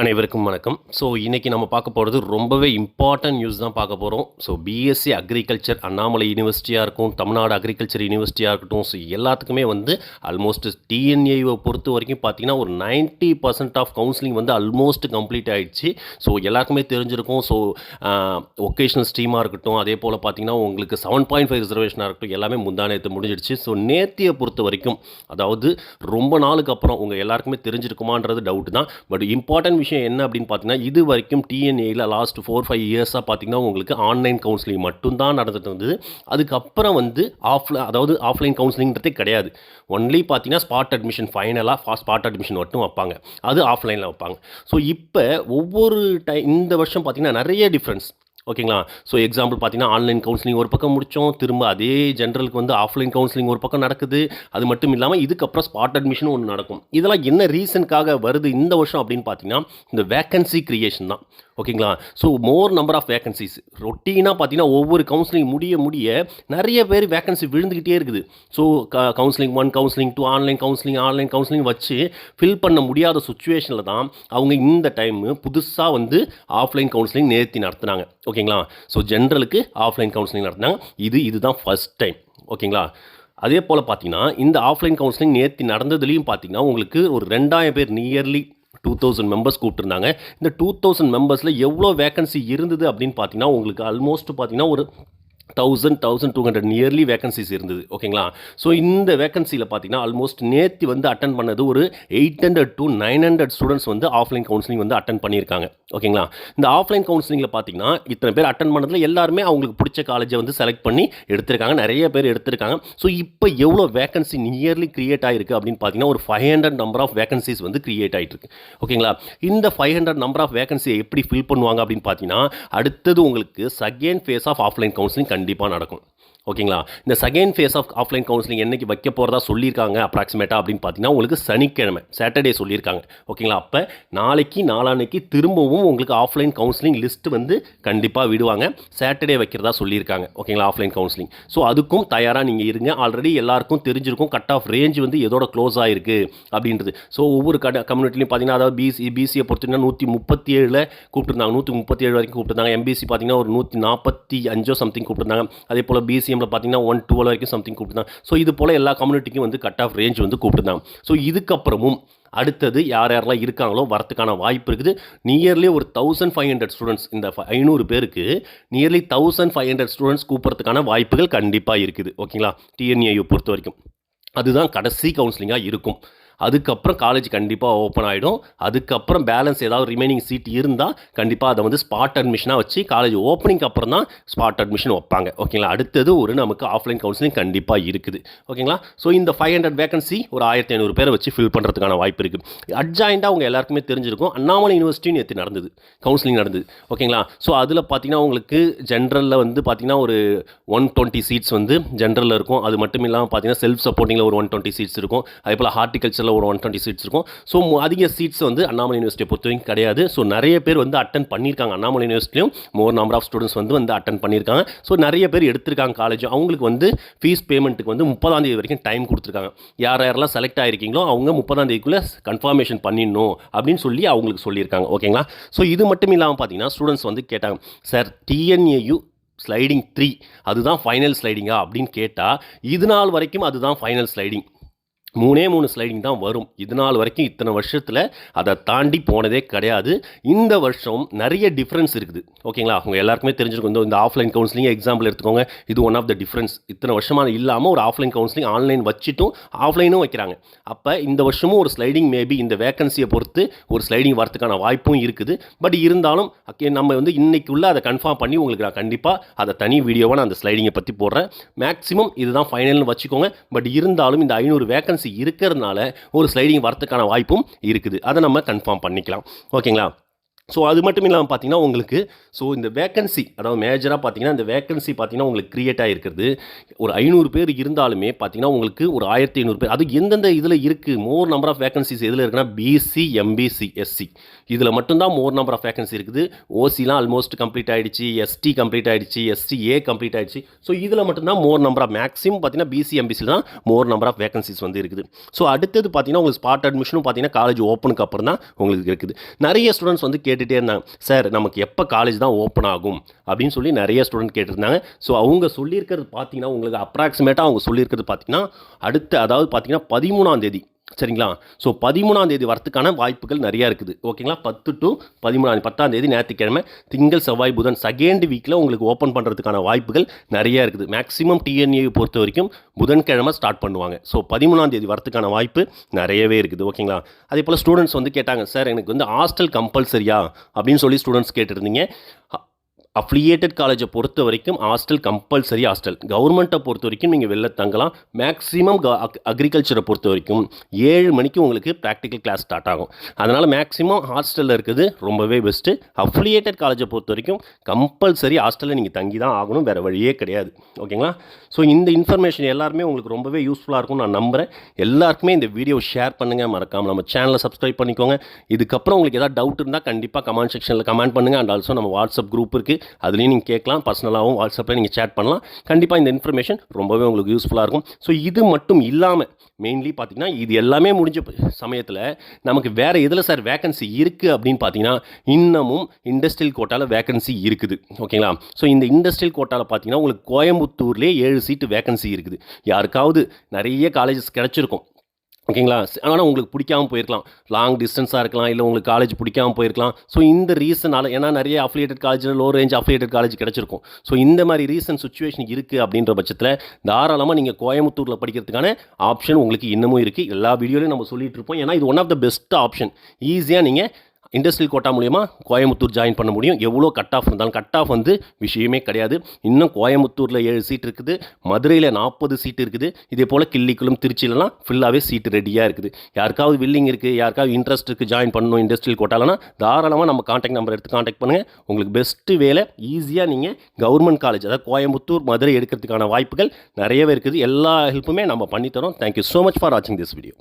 அனைவருக்கும் வணக்கம். ஸோ இன்றைக்கி நம்ம பார்க்க போகிறது ரொம்பவே இம்பார்ட்டன்ட் நியூஸ் தான் பார்க்க போகிறோம். ஸோ பிஎஸ்சி அக்ரிகல்ச்சர் அண்ணாமலை யூனிவர்சிட்டியாக இருக்கும், தமிழ்நாடு அக்ரிகல்ச்சர் யூனிவர்சிட்டியாக இருக்கட்டும், ஸோ எல்லாத்துக்குமே ஆல்மோஸ்ட் டிஎன்ஏவை பொறுத்த வரைக்கும் பார்த்தீங்கன்னா ஒரு 90% ஆஃப் கவுன்சிலிங் ஆல்மோஸ்ட் கம்ப்ளீட் ஆகிடுச்சு. ஸோ எல்லாருக்குமே தெரிஞ்சிருக்கும். ஸோ ஒகேஷ்னல் ஸ்ட்ரீமாக இருக்கட்டும், அதே போல் பார்த்தீங்கன்னா உங்களுக்கு 7.5 ரிசர்வேஷனாக இருக்கட்டும், எல்லாமே முந்தானேத்து முடிஞ்சிடுச்சு. ஸோ நேத்தியை பொறுத்த வரைக்கும் அதாவது ரொம்ப நாளுக்கு அப்புறம் உங்கள் எல்லாருக்குமே தெரிஞ்சிருக்குமான்றது டவுட் தான். பட் இம்பார்ட்டன்ட் விஷயம் என்ன அப்படின்னு பார்த்தீங்கன்னா, இது வரைக்கும் டிஎன்ஏயில் லாஸ்ட் 4-5 இயர்ஸாக பார்த்தீங்கன்னா உங்களுக்கு ஆன்லைன் கவுன்சிலிங் மட்டும்தான் நடந்துட்டு இருந்தது. அதுக்கப்புறம் ஆஃப்லைன் கவுன்சிலிங்கிறதே கிடையாது. ஒன்லி பார்த்தீங்கன்னா ஸ்பாட் அட்மிஷன், ஃபைனலாக ஸ்பாட் அட்மிஷன் மட்டும் வைப்பாங்க, அது ஆஃப்லைனில் வைப்பாங்க. ஸோ இப்போ ஒவ்வொரு இந்த வருஷம் பார்த்தீங்கன்னா நிறைய டிஃப்ரென்ஸ். ஓகேங்களா? ஸோ எக்ஸாம்பிள் பார்த்தீங்கன்னா ஆன்லைன் கவுன்சிலிங் ஒரு பக்கம் முடித்தோம், திரும்ப அதே ஜென்ரலுக்கு ஆஃப்லைன் கவுன்சிலிங் ஒரு பக்கம் நடக்குது. அது மட்டும் இல்லாமல் இதுக்கப்புறம் ஸ்பாட் அட்மிஷனும் ஒன்று நடக்கும். இதெல்லாம் என்ன ரீசனுக்காக வருது இந்த வருஷம் அப்படின்னு பார்த்தீங்கன்னா, இந்த வேக்கன்சி கிரியேஷன் தான். ஓகேங்களா? So more number of vacancies ரொட்டீனாக பார்த்தீங்கன்னா ஒவ்வொரு கவுன்சிலிங் முடிய நிறைய பேர் வேக்கன்சி விழுந்துக்கிட்டே இருக்குது. So counselling 1, counselling 2, online counselling வச்சு ஃபில் பண்ண முடியாத சுச்சுவேஷனில் தான் அவங்க இந்த டைமு புதுசாக ஆஃப்லைன் கவுன்சிலிங் நேர்த்தி நடத்துனாங்க. ஓகேங்களா? ஸோ ஜென்ரலுக்கு ஆஃப்லைன் கவுன்சிலிங் நடத்தினாங்க. இதுதான் ஃபஸ்ட் டைம். ஓகேங்களா? அதே போல் பார்த்தீங்கன்னா இந்த ஆஃப்லைன் கவுன்சிலிங் நேர்த்தி நடந்ததுலேயும் பார்த்தீங்கன்னா உங்களுக்கு ஒரு 2000 பேர், நியர்லி 2000 மெம்பர்ஸ் கூப்பிட்டுருந்தாங்க. இந்த 2000 மெம்பர்ஸில் எவ்வளோ வேக்கன்சி இருந்தது அப்படின்னு பார்த்தீங்கன்னா உங்களுக்கு ஆல்மோஸ்ட் பார்த்தீங்கன்னா ஒரு 1200 நியர்லி வேக்கன்சிஸ் இருந்தது. ஓகேங்களா? ஸோ இந்த வேக்கன்சியில் பார்த்தீங்கன்னா ஆல்மோஸ்ட் நேற்று அட்டன் பண்ணது ஒரு 800 to 900 students offline counselling attend பண்ணியிருக்காங்க. ஓகேங்களா? இந்த ஆஃப்லைன் கவுன்சிலிங்கில் பார்த்தீங்கன்னா இத்தனை பேர் அட்டன் பண்ணதில் எல்லாருமே அவங்களுக்கு பிடிச்ச காலேஜை செலக்ட் பண்ணி எடுத்திருக்காங்க, நிறைய பேர் எடுத்திருக்காங்க. ஸோ இப்போ எவ்வளோ வேக்கன்சி நியர்லி கிரியேட் ஆகிருக்கு அப்படின்னு பார்த்தீங்கன்னா ஒரு 500 நம்பர் ஆஃப் வேக்கன்சிஸ் கிரியேட் ஆகிட்டு இருக்கு. ஓகேங்களா? இந்த 500 நம்பர் ஆஃப் வேக்கன்சியை எப்படி ஃபில் பண்ணுவாங்க அப்படின்னு பார்த்தீங்கன்னா, அடுத்தது உங்களுக்கு second phase of offline counselling கண்டிப்பாக நடக்கும். ஓகேங்களா? இந்த second phase of offline counselling என்னைக்கு வைக்க போகிறதா சொல்லியிருக்காங்க அப்ராக்சிமேட்டாக அப்படின்னு பார்த்தீங்கன்னா உங்களுக்கு சனிக்கிழமை, சாட்டர்டே சொல்லியிருக்காங்க. ஓகேங்களா? அப்போ நாளைக்கு திரும்பவும் உங்களுக்கு ஆஃப்லைன் கவுன்சிலிங் லிஸ்ட் கண்டிப்பாக விடுவாங்க. சாட்டர்டே வைக்கிறதா சொல்லியிருக்காங்க. ஓகேங்களா? Offline counselling. ஸோ அதுக்கும் தயாராக நீங்கள் இருங்க. ஆல்ரெடி எல்லாருக்கும் தெரிஞ்சிருக்கும் கட் ஆஃப் ரேஞ்ச் எதோட க்ளோஸ் ஆகிருக்கு அப்படின்றது. ஸோ ஒவ்வொரு கம்யூனிட்டிலையும் பார்த்தீங்கன்னா அதாவது பிசியை பொறுத்தீங்கன்னா 137 கூப்பிட்டுருந்தாங்க, 137 வரைக்கும் கூப்பிட்டுருந்தாங்க. எம்பிசி பார்த்தீங்கன்னா ஒரு 145 சம்திங் கூப்பிட்டுருந்தாங்க. அதே போல் பிசிஎம்ல பார்த்தீங்கன்னா 112 வரைக்கும் சம்திங் கூப்பிட்டுருந்தாங்க. ஸோ இது போல் எல்லா கம்யூனிட்டிக்கும் கட் ஆஃப் ரேஞ்ச் கூப்பிட்டுருந்தாங்க. ஸோ இதுக்கப்புறமும் அடுத்தது யாரெல்லாம் இருக்காங்களோ வரத்துக்கான வாய்ப்பு இருக்குது. நியர்லி ஒரு 1500 ஸ்டூடெண்ட்ஸ், இந்த 500 பேருக்கு நியர்லி 1500 ஸ்டூடெண்ட்ஸ் கூப்பிட்றதுக்கான வாய்ப்புகள் கண்டிப்பாக இருக்குது. ஓகேங்களா? டிஎன்ஏயு பொறுத்த வரைக்கும் அதுதான் கடைசி கவுன்சிலிங்காக இருக்கும். அதுக்கப்புறம் காலேஜ் கண்டிப்பாக ஓப்பன் ஆகிடும். அதுக்கப்புறம் பேலன்ஸ் ஏதாவது ரிமைனிங் சீட் இருந்தால் கண்டிப்பாக அதை ஸ்பாட் அட்மிஷனாக வச்சு காலேஜ் ஓப்பனிங்க்கு அப்புறம் தான் ஸ்பாட் அட்மிஷன் வைப்பாங்க. ஓகேங்களா? அடுத்தது நமக்கு ஆஃப்லைன் கவுன்சிலிங் கண்டிப்பாக இருக்குது. ஓகேங்களா? ஸோ இந்த 500 வேகன்சி ஒரு 1500 பேரை வச்சு ஃபில் பண்ணுறதுக்கான வாய்ப்பு இருக்குது. அட்ஜாயிண்டாக அவங்க எல்லாருக்குமே தெரிஞ்சிருக்கும், அண்ணாமலை யூனிவர்சிட்டின்னு நேற்று நடந்தது, கவுன்சிலிங் நடந்தது. ஓகேங்களா? ஸோ அதில் பார்த்தீங்கன்னா உங்களுக்கு ஜென்ரலில் பார்த்தீங்கன்னா ஒரு 120 சீட்ஸ் ஜென்ரலில் இருக்கும். அது மட்டும் இல்லாமல் பார்த்தீங்கன்னா செல்ஃப் சப்போர்ட்டிங்கில் ஒரு 120 சீட்ஸ் இருக்கும். அதே போல் ஹார்டிகல்ச்சர் ஒரு 120 சீட்ஸ் இருக்கும். ஸோ அதிக சீட்ஸ் அண்ணாமலை யூனிவர்சிட்டியை பொறுத்தவரைக்கும் கிடையாது. ஸோ நிறைய பேர் அட்டன் பண்ணியிருக்காங்க. அண்ணாமலை யூனிவர்சிட்டியும் more number of students attend பண்ணியிருக்காங்க. ஸோ நிறைய பேர் எடுத்திருக்காங்க காலேஜ். அவங்களுக்கு ஃபீஸ் பேமெண்ட்டுக்கு 30ஆம் தேதி வரைக்கும் டைம் கொடுத்துருக்காங்க. யாரெல்லாம் செலக்ட் ஆகிருக்கீங்களோ அவங்க 30ஆம் தேதிக்குள்ளே கன்ஃபர்மேஷன் பண்ணிடணும் அப்படின்னு சொல்லி அவங்களுக்கு சொல்லியிருக்காங்க. ஓகேங்களா? ஸோ இது மட்டும் இல்லாமல் பார்த்தீங்கன்னா ஸ்டூடெண்ட்ஸ் கேட்டாங்க, சார் டிஎன்ஏயு ஸ்லைடிங் 3 அதுதான் ஃபைனல் ஸ்லைடிங்கா அப்படின்னு கேட்டால், இது நாள் வரைக்கும் அதுதான் ஃபைனல் ஸ்லைடிங். 3 ஸ்லைடிங் தான் வரும். இது நாள் வரைக்கும் இத்தனை வருஷத்தில் அதை தாண்டி போனதே கிடையாது. இந்த வருஷம் நிறைய டிஃப்ரென்ஸ் இருக்குது. ஓகேங்களா? அவங்க எல்லாருக்குமே தெரிஞ்சிருக்கும். இந்த ஆஃப்லைன் கவுன்சிலிங் எக்ஸாம்பிள் எடுத்துக்கோங்க. இது ஒன் ஆஃப் த டிஃப்ரென்ஸ். இத்தனை வருஷமாக இல்லாமல் ஒரு ஆஃப்லைன் கவுன்சிலிங் ஆன்லைன் வச்சுட்டும் ஆஃப்லைனும் வைக்கிறாங்க. அப்போ இந்த வருஷமும் ஒரு ஸ்லைடிங் மேபி இந்த வேக்கன்சியை பொறுத்து ஒரு ஸ்லைடிங் வரதுக்கான வாய்ப்பும் இருக்குது. பட் இருந்தாலும் நம்ம இன்னைக்குள்ள அதை கன்ஃபார்ம் பண்ணி உங்களுக்கு நான் கண்டிப்பாக அதை தனி வீடியோவாக நான் அந்த ஸ்லைடிங்கை பற்றி போடுறேன். மேக்ஸிமம் இதுதான் ஃபைனல்னு வச்சுக்கோங்க. பட் இருந்தாலும் இந்த 500 வேக்கன்சி இருக்கிறதுனால ஒரு ஸ்லைடிங் வரதுக்கான வாய்ப்பும் இருக்குது. அதை நம்ம கன்ஃபார்ம் பண்ணிக்கலாம். ஓகேங்களா? ஸோ அது மட்டும் இல்லாமல் பார்த்தீங்கன்னா உங்களுக்கு இந்த வேக்கன்சி அதாவது மேஜராக பார்த்தீங்கன்னா இந்த வேக்கன்சி பார்த்தீங்கன்னா உங்களுக்கு கிரியேட் ஆகிருக்கிறது ஒரு 500 பேர் இருந்தாலுமே பார்த்தீங்கன்னா உங்களுக்கு ஒரு 1500 பேர். அது எந்தெந்த இதில் இருக்குது மோர் நம்பர் ஆஃப் வேக்கன்சிஸ் எதில் இருக்குன்னா பிசி, எம்பிசி, எஸ்சி இதில் மட்டும்தான் மோர் நம்பர் ஆஃப் வேக்கன்சி இருக்குது. ஓசிலாம் ஆல்மோஸ்ட் கம்ப்ளீட் ஆகிடுச்சு, எஸ்டி கம்ப்ளீட் ஆகிடுச்சு, எஸ்சிஏ கம்ப்ளீட் ஆகிடுச்சு. ஸோ இதில் மட்டும்தான் மோர் நம்பர் ஆஃப் மேக்ஸிமம் பார்த்தீங்கன்னா பிசி, எம்பிசியில் தான் மோர் நம்பர் ஆஃப் வேக்கன்சிஸ் வந்து இருக்குது. ஸோ அடுத்தது பார்த்தீங்கன்னா உங்களுக்கு ஸ்பாட் அட்மிஷனும் பார்த்தீங்கன்னா காலேஜ் ஓப்பனுக்கு அப்புறம் தான் உங்களுக்கு இருக்குது. நிறைய ஸ்டூடெண்ட்ஸ் வந்து கேட்டுகிட்டே இருந்தாங்க, சார் நமக்கு எப்போ காலேஜ் தான் ஓப்பன் ஆகும் அப்படின்னு சொல்லி நிறைய ஸ்டூடெண்ட் கேட்டிருந்தாங்க. ஸோ அவங்க சொல்லியிருக்கிறது பார்த்தீங்கன்னா உங்களுக்கு அப்ராக்சிமேட்டாக அவங்க சொல்லியிருக்கிறது பார்த்தீங்கன்னா அதாவது பார்த்தீங்கன்னா 13ஆம் தேதி சரிங்களா. ஸோ 13ஆம் தேதி வரத்துக்கான வாய்ப்புகள் நிறையா இருக்குது. ஓகேங்களா, 10 to 13 10ஆம் தேதி ஞாயிற்றுக்கிழமை, திங்கள், செவ்வாய், புதன் செகண்ட் வீக்கில் உங்களுக்கு ஓப்பன் பண்ணுறதுக்கான வாய்ப்புகள் நிறையா இருக்குது. மேக்ஸிமம் டிஎன்ஏ பொறுத்த வரைக்கும் புதன்கிழமை ஸ்டார்ட் பண்ணுவாங்க. ஸோ 13ஆம் தேதி வரத்துக்கான வாய்ப்பு நிறையவே இருக்குது. ஓகேங்களா, அதே போல் ஸ்டூடெண்ட்ஸ் வந்து கேட்டாங்க, சார் எனக்கு வந்து ஹாஸ்டல் கம்பல்சரியா அப்படின்னு சொல்லி ஸ்டூடெண்ட்ஸ் கேட்டிருந்தீங்க. அஃபிலியேட்டட் காலேஜை பொறுத்த வரைக்கும் ஹாஸ்டல் கம்பல்சரி ஹாஸ்டல். கவர்மெண்ட்டை பொறுத்த வரைக்கும் நீங்கள் வெளில தங்கலாம். மேக்ஸிமம் அக்ரிகல்ச்சரை பொறுத்த வரைக்கும் 7 மணிக்கு உங்களுக்கு ப்ராக்டிக்கல் கிளாஸ் ஸ்டார்ட் ஆகும். அதனால் மேக்ஸிமம் ஹாஸ்டலில் இருக்குது ரொம்பவே பெஸ்ட்டு. அஃபிலியேட்டட் காலேஜை பொறுத்த வரைக்கும் கம்பல்சரி ஹாஸ்டலில் நீங்கள் தங்கி தான் ஆகணும், வேறு வழியே கிடையாது. ஓகேங்களா, ஸோ இந்த இன்ஃபர்மேஷன் எல்லாருமே உங்களுக்கு ரொம்பவே யூஸ்ஃபுல்லாக இருக்கும்னு நான் நம்புகிறேன். எல்லாருக்குமே இந்த வீடியோ ஷேர் பண்ணுங்கள், மறக்காமல் நம்ம சேனலை சப்ஸ்கிரைப் பண்ணிக்கோங்க. இதுக்கப்புறம் உங்களுக்கு ஏதாவது டவுட் இருந்தால் கண்டிப்பாக கமெண்ட் செக்ஷனில் கமெண்ட் பண்ணுங்கள். அண்ட் ஆல்சோ நம்ம வாட்ஸ்அப் குரூப் இருக்குது, அதுலேயும் நீங்கள் கேட்கலாம். பர்சனலாகவும் வாட்ஸ்அப்பில் நீங்கள் சேட் பண்ணலாம். கண்டிப்பாக இந்த இன்ஃபர்மேஷன் ரொம்பவே உங்களுக்கு யூஸ்ஃபுல்லாக இருக்கும். ஸோ இது மட்டும் இல்லாமல் மெயின்லி பார்த்தீங்கன்னா இது எல்லாமே முடிஞ்ச சமயத்தில் நமக்கு வேறு எதில் சார் வேக்கன்சி இருக்குது அப்படின்னு பார்த்தீங்கன்னா இன்னமும் இண்டஸ்ட்ரியல் கோட்டாவில் வேக்கன்சி இருக்குது. ஓகேங்களா, ஸோ இந்த இண்டஸ்ட்ரியல் கோட்டாவில் பார்த்தீங்கன்னா உங்களுக்கு கோயம்புத்தூர்லேயே 7 சீட்டு வேக்கன்சி இருக்குது. யாருக்காவது நிறைய காலேஜஸ் கிடச்சிருக்கும். ஓகேங்களா, ஆனால் உங்களுக்கு பிடிக்காமல் போயிருக்கலாம், லாங் டிஸ்டன்ஸாக இருக்கலாம், இல்லை உங்களுக்கு காலேஜ் பிடிக்காமல் போயிருக்கலாம். ஸோ இந்த ரீசனால் ஏன்னா நிறைய அஃபிலியேட்டட் காலேஜில் லோ ரேஞ்ச் அஃபிலியேட்டட் காலேஜ் கிடச்சிருக்கும். ஸோ இந்த மாதிரி ரீசன் சுச்சுவேஷன் இருக்குது அப்படின்ற பட்சத்தில் தாராளமாக நீங்கள் கோயம்புத்தூரில் படிக்கிறதுக்கான ஆப்ஷன் உங்களுக்கு இன்னமும் இருக்குது. எல்லா வீடியோலையும் நம்ம சொல்லிட்டு இருப்போம். ஏன்னா இது one of the best option. ஈஸியாக நீங்கள் இண்டஸ்ட்ரியல் கோட்டா மூலிமா கோயம்புத்தூர் ஜாயின் பண்ண முடியும். எவ்வளோ கட் ஆஃப் இருந்தாலும் கட் ஆஃப் வந்து விஷயமே கிடையாது. இன்னும் கோயம்புத்தூரில் 7 சீட் இருக்குது, மதுரையில் 40 சீட் இருக்குது. இதே போல் கிள்ளிக்குளம், திருச்சியிலலாம் ஃபுல்லாகவே சீட்டு ரெடியாக இருக்குது. யாருக்காவது வில்லிங் இருக்குது, யாருக்காவது இன்ட்ரெஸ்ட் இருக்குது ஜாயின் பண்ணணும் இண்டஸ்ட்ரியல் கோட்டாலனா தாராளமாக நம்ம காண்டாக்ட் நம்பர் எடுத்து காண்டாக்ட் பண்ணுங்கள். உங்களுக்கு பெஸ்ட்டு வேலை ஈஸியாக நீங்கள் கவர்மெண்ட் காலேஜ் அதாவது கோயம்புத்தூர், மதுரை எடுக்கிறதுக்கான வாய்ப்புகள் நிறையவே இருக்குது. எல்லா ஹெல்ப்புமே நம்ம பண்ணித்தரோம். தேங்க்யூ ஸோ மச் ஃபார் வாட்சிங் திஸ் வீடியோ.